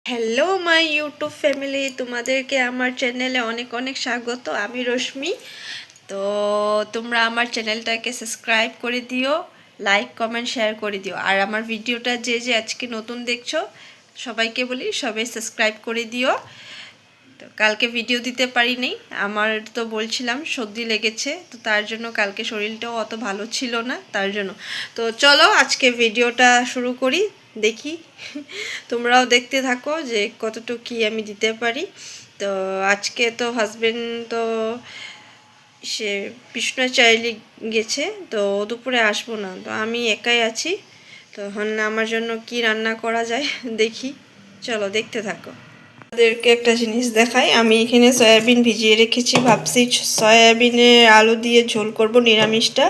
Hello my YouTube family, তোমাদেরকে আমার চ্যানেলে অনেক অনেক স্বাগত। আমি রশ্মি। তো তোমরা আমার চ্যানেলটাকে সাবস্ক্রাইব করে দিও, লাইক কমেন্ট শেয়ার করে দিও। আর আমার ভিডিওটা যে যে আজকে নতুন দেখছো সবাইকে বলি সবাই সাবস্ক্রাইব করে দিও। তো কালকে ভিডিও দিতে পারিনি, আমার তো বলছিলাম সর্দি লেগেছে, তো তার জন্য কালকে শরীরটাও অত ভালো ছিল না, তার জন্য। তো চলো আজকে ভিডিওটা শুরু করি, দেখি তোমরাও দেখতে থাকো যে কতটুকু কী আমি দিতে পারি। তো আজকে তো হাজবেন্ড তো সে বিষ্ণুচাইলি গেছে, তো দুপুরে আসবো না, তো আমি একাই আছি। তো এখন আমার জন্য কি রান্না করা যায় দেখি, চলো দেখতে থাকো। আপনাদেরকে একটা জিনিস দেখাই, আমি এখানে সয়াবিন ভিজিয়ে রেখেছি, ভাবছি সয়াবিনের আলু দিয়ে ঝোল করব নিরামিষটা।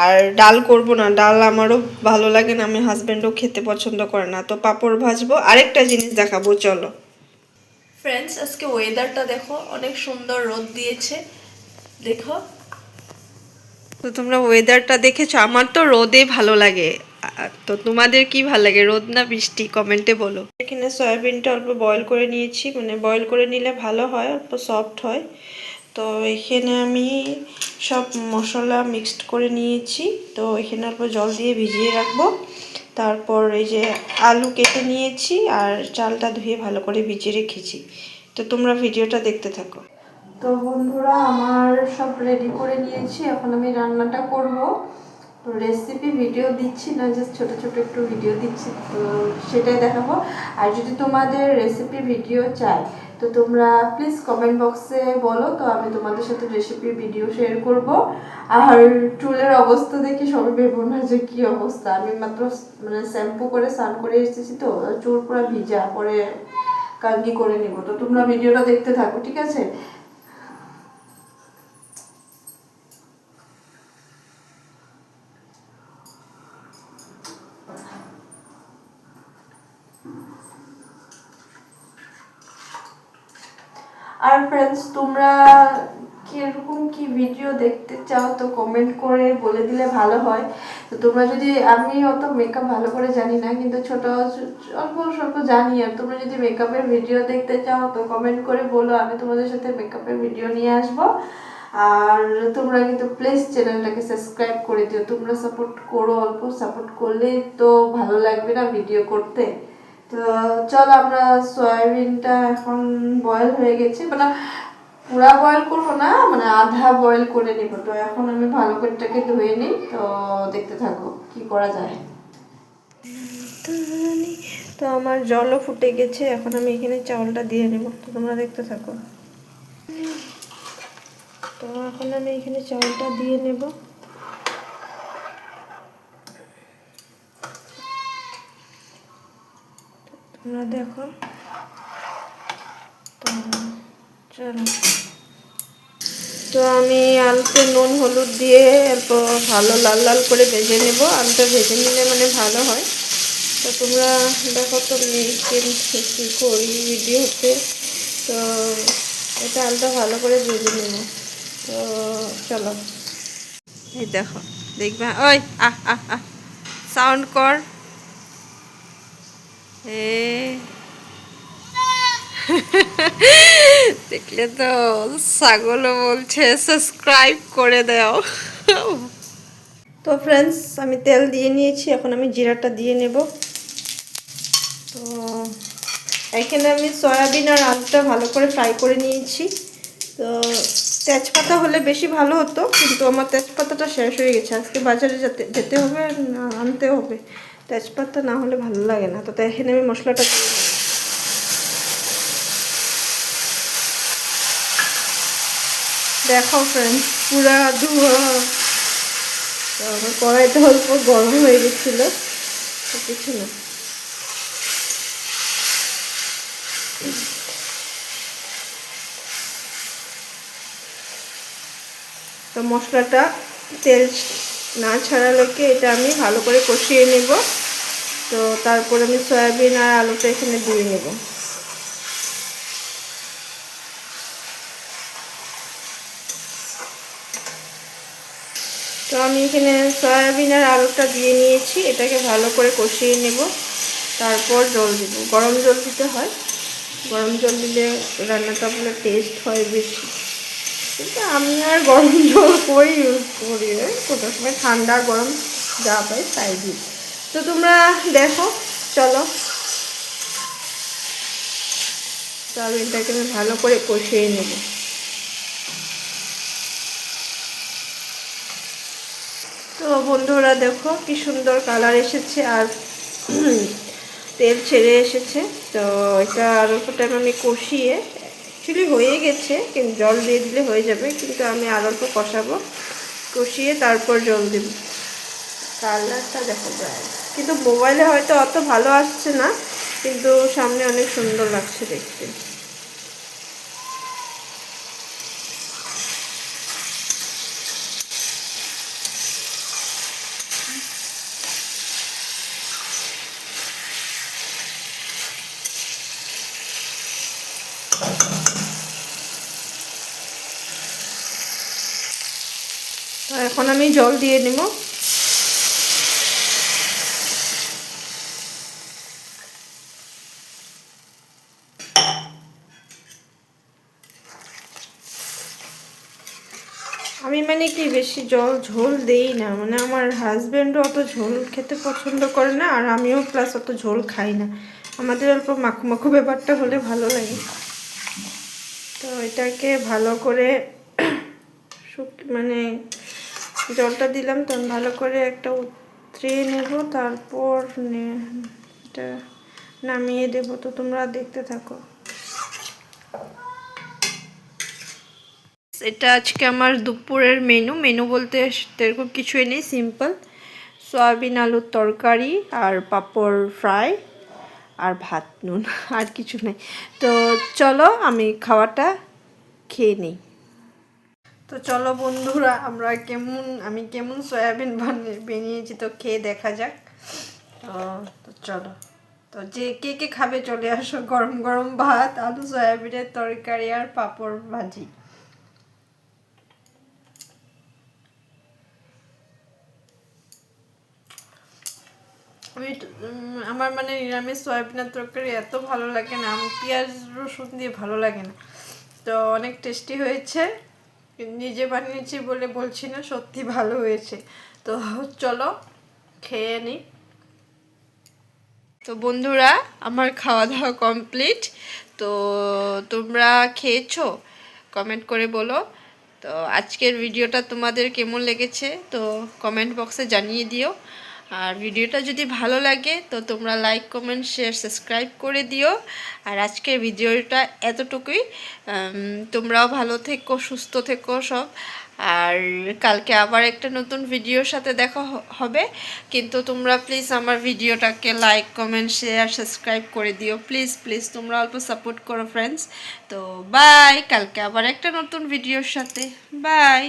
আর ডাল করব না, ডাল আমারও ভালো লাগে না, আমি হাজব্যান্ডও খেতে পছন্দ করে না। তো পাঁপড় ভাজবো। আরেকটা জিনিস দেখাবো, চলো ফ্রেন্ডস। আজকে ওয়েদারটা দেখো, অনেক সুন্দর রোদ দিয়েছে, দেখো। তো তোমরা ওয়েদারটা দেখেছো, আমার তো রোদে ভালো লাগে। তো তোমাদের কি ভালো লাগে, রোদ না বৃষ্টি? কমেন্টে বলো। এখানে সয়াবিনটা অল্প বয়েল করে নিয়েছি, মানে বয়েল করে নিলে ভালো হয়, অল্প সফট হয়। তো এখানে আমি সব মশলা মিক্সড করে নিয়েছি, তো এখানে অল্প জল দিয়ে ভিজিয়ে রাখবো। তারপর এই যে আলু কেটে নিয়েছি আর চালটা ধুয়ে ভালো করে ভিজিয়ে রেখেছি। তো তোমরা ভিডিওটা দেখতে থাকো। তো বন্ধুরা, আমার সব রেডি করে নিয়েছি, এখন আমি রান্নাটা করব। তো রেসিপি ভিডিও দিচ্ছি না, জাস্ট ছোটো ছোটো একটু ভিডিও দিচ্ছি, তো সেটাই দেখাবো। আর যদি তোমাদের রেসিপি ভিডিও চাই তো তোমরা প্লিজ কমেন্ট বক্সে বলো, তো আমি তোমাদের সাথে রেসিপি ভিডিও শেয়ার করব। আর চুলের অবস্থা দেখি সবাই ভেবো না যে কী অবস্থা, আমি মাত্র মানে শ্যাম্পু করে স্নান করে এসেছি, তো চুল পুরো ভিজা, পরে কালকে করে নিব। তো তোমরা ভিডিওটা দেখতে থাকো, ঠিক আছে? আর ফ্রেন্ডস, তোমরা কিরকম কি ভিডিও দেখতে চাও তো কমেন্ট করে বলে দিলে ভালো হয়। তো তোমরা যদি, আমি অত মেকআপ ভালো করে জানি না, কিন্তু ছোট অল্প স্বল্প জানি। আর তোমরা যদি মেকআপের ভিডিও দেখতে চাও তো কমেন্ট করে বলো, আমি তোমাদের সাথে মেকআপের ভিডিও নিয়ে আসবো। আর তোমরা কিন্তু প্লিজ চ্যানেলটাকে সাবস্ক্রাইব করে দিও, তোমরা সাপোর্ট করো, অল্প সাপোর্ট করলেই তো ভালো লাগবে না ভিডিও করতে। তো চলো, আমরা সয়াবিনটা এখন বয়েল হয়ে গেছে, মানে পুরা বয়েল করবো না, মানে আধা বয়েল করে নিব। তো এখন আমি ভালো করে এটাকে ধুয়ে নিই, তো দেখতে থাকো কি করা যায়। তো আমার জলও ফুটে গেছে, এখন আমি এখানে চাউলটা দিয়ে নেব, তো তোমরা দেখতে থাকো। তো এখন আমি এখানে চাউলটা দিয়ে নেব। তোমরা দেখো, তো চলো। তো আমি আলুতে নুন হলুদ দিয়ে অল্প ভালো লাল লাল করে ভেজে নেব, আলুটা ভেজে নিলে মানে ভালো হয়। তো তোমরা দেখো তো কী করি ভিডিওতে। তো এটা আলুটা ভালো করে ভেজে নেব, তো চলো। এই দেখো, দেখবা, ওই আহ আহ আহ সাউন্ড কর। দেখলে তো, ছাগলও বলছে সাবস্ক্রাইব করে দাও। তো ফ্রেন্ডস, আমি তেল দিয়ে নিয়েছি, এখন আমি জিরাটা দিয়ে নেব। তো এখানে আমি সয়াবিন আর আলুটা ভালো করে ফ্রাই করে নিয়েছি। তো তেজপাতা হলে বেশি ভালো হতো, কিন্তু আমার তেজপাতাটা শেষ হয়ে গেছে, আজকে বাজারে যেতে হবে, আনতে হবে। তেজপাতা না হলে ভালো লাগে না। তো এখানে আমি মশলাটা দিয়ে নেব। দেখো ফ্রেন্ডস, পুরা ধোয়া। তো আমার কড়াইটা অল্প গরম হয়ে গেছিলো, তো কিছু না। তো মশলাটা তেল না ছাড়ালেকে এটা আমি ভালো করে কষিয়ে নেব। তো তারপর আমি সয়াবিন আর আলুটা এখানে দিয়ে নেব। তো আমি এখানে সয়াবিন আর আলুটা দিয়ে নিয়েছি, এটাকে ভালো করে কষিয়ে নেব। তারপর জল দেব, গরম জল দিতে হয়। গরম জল দিলে রান্নাটা বলে টেস্ট হয় বেশি, কিন্তু আমি আর গরম জল কই ইউজ করি, কোনো সময় ঠান্ডা গরম যা পাই তাই দিই। তো তোমরা দেখো, চলো সয়াবিনটাকে আমি ভালো করে কষিয়ে নেব। তো বন্ধুরা দেখো কি সুন্দর কালার এসেছে আর তেল ছেড়ে এসেছে। তো এটা আর অল্প টাইম আমি কষিয়ে, অ্যাকচুয়ালি হয়ে গেছে কিন্তু জল দিয়ে দিলে হয়ে যাবে, কিন্তু আমি আর অল্প কষাবো, কষিয়ে তারপর জল দেব। কালারটা দেখা যায় কিন্তু মোবাইলে হয়তো অত ভালো আসছে না, কিন্তু সামনে অনেক সুন্দর লাগছে দেখতে। তো এখন আমি জল দিয়ে নেব। আমি মানে কি বেশি জল ঝোল দেই না, মানে আমার হাজব্যান্ডও অত ঝোল খেতে পছন্দ করে না, আর আমিও প্লাস অত ঝোল খাই না, আমাদের অল্প মাখো মাখো ব্যাপারটা হলে ভালো লাগে। তো এটাকে ভালো করে মানে জলটা দিলাম তখন ভালো করে একটা উতরিয়ে নেব, তারপর এটা নামিয়ে দেবো। তো তোমরা দেখতে থাকো। এটা আজকে আমার দুপুরের মেনু বলতে সেরকম কিছুই নেই, সিম্পল সয়াবিন আলুর তরকারি আর পাঁপড় ফ্রাই আর ভাত নুন, আর কিছু নেই। তো চলো আমি খাওয়াটা খেয়ে নিই। তো চলো বন্ধুরা, আমি কেমন সয়াবিন বানিয়েছি তো খেয়ে দেখা যাক। তো চলো, তো যে কে কে খাবে চলে আসো, গরম গরম ভাত, আলু সয়াবিনের তরকারি আর পাঁপড় ভাজি। আমার মানে নিরামিষ সয়াবিনের তরকারি এত ভালো লাগে না, আমি পেঁয়াজ রসুন দিয়ে ভালো লাগে না। তো অনেক টেস্টি হয়েছে, নিজে বানিয়েছি বলে বলছি না, সত্যি ভালো হয়েছে। তো চলো খেয়ে নিই। তো বন্ধুরা, আমার খাওয়া দাওয়া কমপ্লিট। তো তোমরা খেয়েছো? কমেন্ট করে বলো। তো আজকের ভিডিওটা তোমাদের কেমন লেগেছে তো কমেন্ট বক্সে জানিয়ে দিও। আর ভিডিওটা যদি ভালো লাগে তো তোমরা লাইক কমেন্ট শেয়ার সাবস্ক্রাইব করে দিও। আর আজকের ভিডিওটা এতটুকুই। তোমরাও ভালো থেকো, সুস্থ থেকো সব। আর কালকে আবার একটা নতুন ভিডিওর সাথে দেখা হবে, কিন্তু তোমরা প্লিজ আমার ভিডিওটাকে লাইক কমেন্ট শেয়ার সাবস্ক্রাইব করে দিও, প্লিজ প্লিজ তোমরা অল্প সাপোর্ট করো ফ্রেন্ডস। তো বাই, কালকে আবার একটা নতুন ভিডিওর সাথে, বাই।